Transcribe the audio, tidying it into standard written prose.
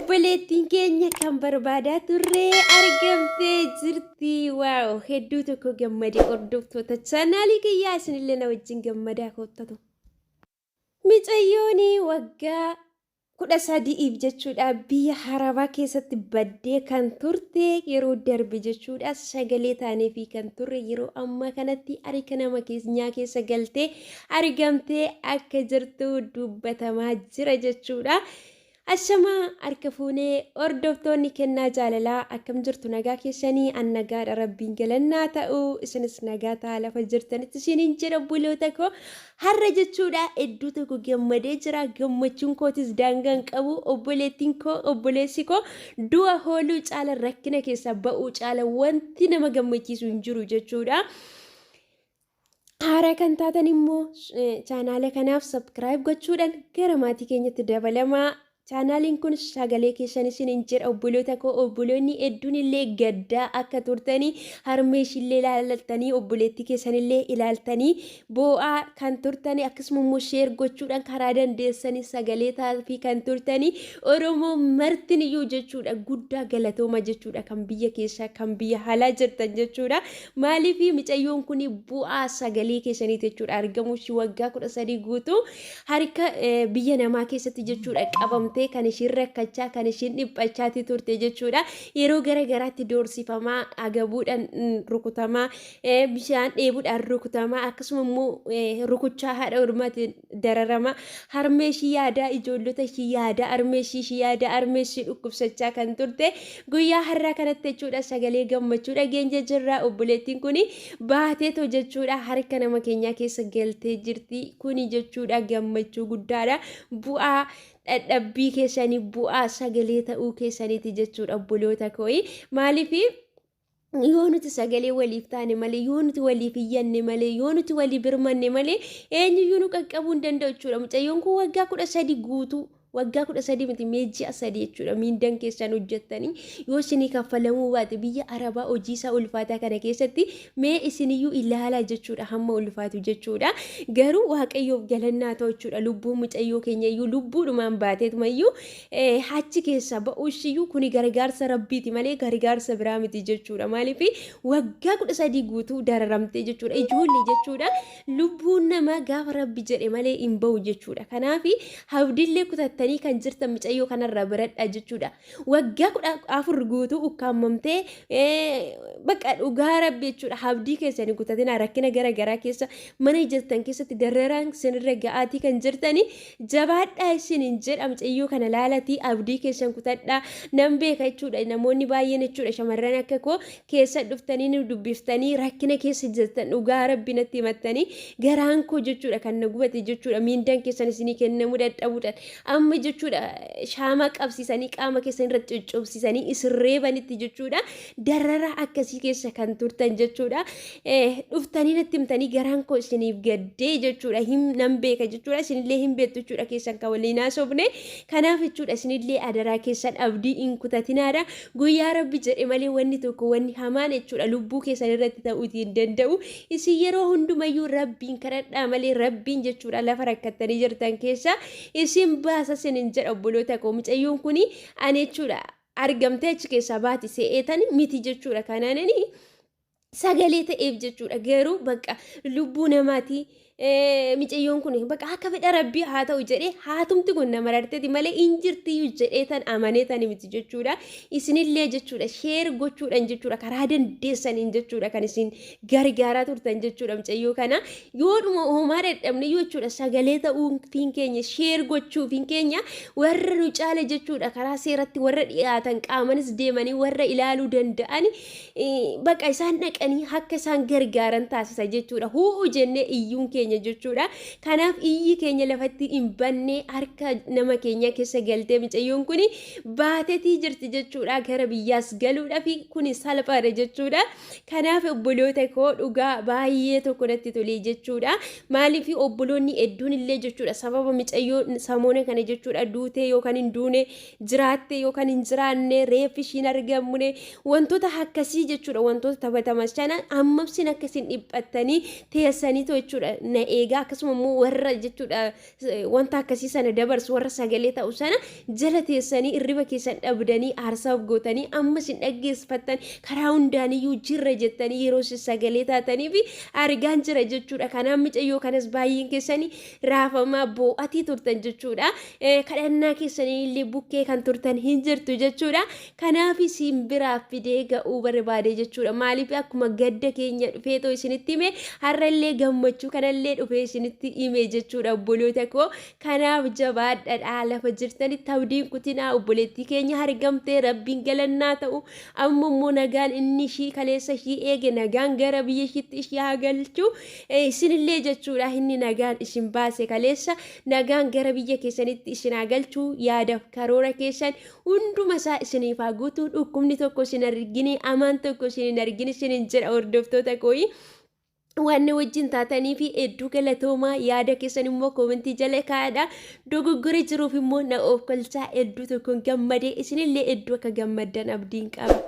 obboleettiin keenya kan barbaadaa turree argamtee jirti. Waaw, hedduu tokko gammadee hordoftoota chaanaalii kiyyaa isinillee na wajjin gammadaa koottatu. Micaayyoon waggaa 13 jechuudha biyya Arabaa keessatti baddee kan turte yeroo darbe jechuudha. Sagalee taanee fi kan turre yeroo ammaa kanatti harka nama keenyaa keessa galtee argamtee akka jirtu dubbatamaa jira jechuudha. Ashama harka fuunee hordoftoonni kennaa jaalalaa akkam jirtu nagaa keessanii an nagaadha rabbiin galannaa ta'u isinis nagaa ta'a lafa jirtanitti isiniin jedha buloota koo har'a jechuudha hedduu tokko gammadee jira. Gammachuun kootis daangaan qabu. Obboleettiin koo obboleessi koo du'a hooluu caala rakkina keessa ba'uu caala wanti nama gammachiisu hin jiru jechuudha. Haaraa kan taatan immoo chaanaala kanaaf subscribe gochuudhaan gara maatii keenyatti dabalamaa. Chaanaaliin kun sagalee keessan isiniin jedha obboloota koo. Obboloonni hedduun illee gaddaa akka turtanii harmeeshi illee ilaaltanii obboleettii keessan illee ilaaltanii boo'aa kan turtanii akkasuma immoo sheer gochuudhaan karaa dandeessanii sagalee taafii kan turtanii Oromoo martin iyyuu jechuudha guddaa galatooma jechuudha kan biyya keessaa kan biyya alaa jirtan jechuudha. Maaliif micaayyoon kun bu'aa sagalee keessanii jechuudha argamuushi waggaa 13 guutuu harka biyya namaa keessatti jechuudha qabamte. Kan ishiin rakkachaa kan ishiin dhiphachaati turte jechuudha. Yeroo gara garaatti doorsifamaa agabuudhaan rukutamaa bishaan dheebuudhaan rukutamaa akkasuma immoo rukuchaa haadha ormaatiin dararama harmeeshii yaadaa ijoollota ishii yaadaa harmeeshii ishii yaadaa harmeeshii dhukkubsachaa kan turte guyyaa har'aa kanatti jechuudha sagalee gammachuu dhageenya jirra. Obboleettiin kuni baateetoo jechuudha harka nama keenyaa keessa galtee jirti. Kuni jechuudha gammachuu guddaadha. Bu'aa dadhabbii keessanii bu'aa sagalee ta'uu keessaniiti jechuudha obboloota koo. Maaliif yoo nuti sagalee waliif taane malee yoo nuti waliif iyyanne malee yoo nuti walii birmanne malee eenyuyyuu nu qaqqabuu hin danda'u jechuudha. Micaayyoon kun waggaa 13 guutuu waggaa 13 miti meejji'a 3 jechuudha miindaan keessan hojjettanii yoo isinii kaffalamuu baate biyya Arabaa hojii isaa ulfaataa kana keessatti mee isiniyyuu ilaalaa jechuudha hamma ulfaatu jechuudha. Garuu waaqayyoof galannaa ta'u jechuudha. Lubbuun mucayyoo keenya iyyuu lubbuudhumaan baateetumayyuu hachi keessa ba'uushiyyuu kuni gargaarsa rabbiiti malee gargaarsa biraa miti jechuudha. Maaliif waggaa 13 guutuu dararamtee jechuudha ijoollee jechuudha. Lubbuun namaa gaafa rabbi jedhe malee hin ba'u jechuudha. Kanaaf habdillee kutattanii kan jirtan micaayoo kanarraa biradha jechuudha. Waggaa 14 guutuu ukkaamamtee bakka dhugaa rabbi jechuudha. Habdii keessanii kutatina rakkina gara garaa keessa mana jirtan keessatti dararaan sinirra ga'aatii kan jirtanii jabaadhaa isiniin jedha. Micaayoo kana laalatii abdii keessan kutadhaa nan beeka jechuudha. Namoonni baay'een jechuudha shamarran akka koo keessa dhuftanii nu dubbiftanii rakkina keessa jirtan dhugaa rabbi natti himattanii garaan koo jechuudha kan na gubate jechuudha. Miindaan keessan isinii kennamuu dadhabuudhaan amma jechuudha shaama qabsiisanii qaama keessan irratti coccobsiisanii isin reebanitti jechuudha. Darara akkasii keessa kan turtan jechuudha. Dhuftanii natti himtanii garaan koo isiniif gaddee jechuudha. Nan beeka jechuudha. Isinillee hin beektu jechuudha keessan kan waliin haasofne. Kanaaf jechuudha isinillee adaraa keessan abdii hin kutatinaadha. Guyyaa rabbi jedhe malee wanni tokko wanni hamaan jechuudha lubbuu keessan irratti ta'uu hin danda'u. Isin yeroo hundumayyuu rabbiin kadhadhaa malee rabbiin jechuudha lafa rakkattanii jirtan keessa isin baasa sinin jedha obboloota koo. Micaayyoon kuni ani jechuudha argamtee achi keessaa baati se'eetan miti jechuudha. Kanaanani sagalee ta'eef jechuudha. Garuu bakka lubbuu namaati micaayyoon kun bakka akka fedha rabbii haa ta'u jedhee haatumti kun nama rarteeti malee injirtiyyuu jedheetan amaneetan miti jechuudha. Isinillee jechuudha sheer gochuudhaan jechuudha karaa dandeessaniin jechuudha kan isin gargaaraa turtan jechuudha. Micaayoo kana yoodhuma homaa dadhabne jechuudha sagalee ta'uufiin keenya sheer gochuufiin keenya warra nu caala jechuudha karaa seeratti warra dhiyaatan qaamanis deemanii warra ilaaluu danda'an bakka isaan dhaqanii akka isaan gargaaran taasisa jechuudha. Huu jennee iyyuun keenya jechuudha. Kanaaf iyyi keenya lafatti hin banne harka nama keenya keessa galtee micaayyoon kuni baatetii jirti jechuudha. Gara biyyaas galuudhaaf kuni salphaadha jechuudha. Kanaaf obboloota koo dhugaa baay'ee tokko natti tolee jechuudha. Maaliif obboloonni hedduun illee jechuudha sababa micaayoo samoona kana jechuudha duutee yookaan hin duune jiraatte yookaan hin jiraanne reeffi ishiin argamne wantoota akkasii jechuudha. Wantoota taphatamas kana ammamsin akkasiin dhiphattanii teessanii jechuudha na eegaa akkasuma immoo warra jechuudha wanta akkasii sana dabarsu warra sagalee ta'u sana jala teessanii irriba keessan dhabdanii aarsaaf gootanii amma sin dhaggeeffattan karaa hundaaniyyuu jirra jettanii yeroo sin sagalee taatanii fi argaan jira jechuudha. Kanaaf micayyoo kanas baay'een keessanii raafamaa boo'atii turtan jechuudha. Kadhannaa keessanii illee bukkee kan turtan hin jirtu jechuudha. Kanaaf isin biraaf fidee ga'uu barbaade jechuudha. Maaliif akkuma gadda keenya dhufeetoo isinitti hime har'allee gammachuu kanallee dhufee isinitti hime jechuudha obboloota koo. Kanaaf jabaadhaa lafa jirtanitti abdiin kutinaa obboleettii keenya argamtee rabbiin galannaa ta'u amma immoo nagaan inni ishii kaleessa ishii eege nagaan gara biyya ishiitti ishii haa galchu isinillee jechuudha. Inni nagaan isin baase kaleessa nagaan gara biyya keessanitti isin haa galchu yaadaaf karoora keessan hunduma isaa isiniif haa guutuu. Dhukkubni tokko isin argini amaan tokko isin hin argini isinin jedha hordoftoota kooyi. Waan wajjin taatanii fi hedduu galatoomaa yaada keessan immoo koomentii jala kaa'adha. Dogoggora jiruuf immoo na of kolchaa hedduu tokkoon gammadee isinillee hedduu akka gammaddan abdiin qaba.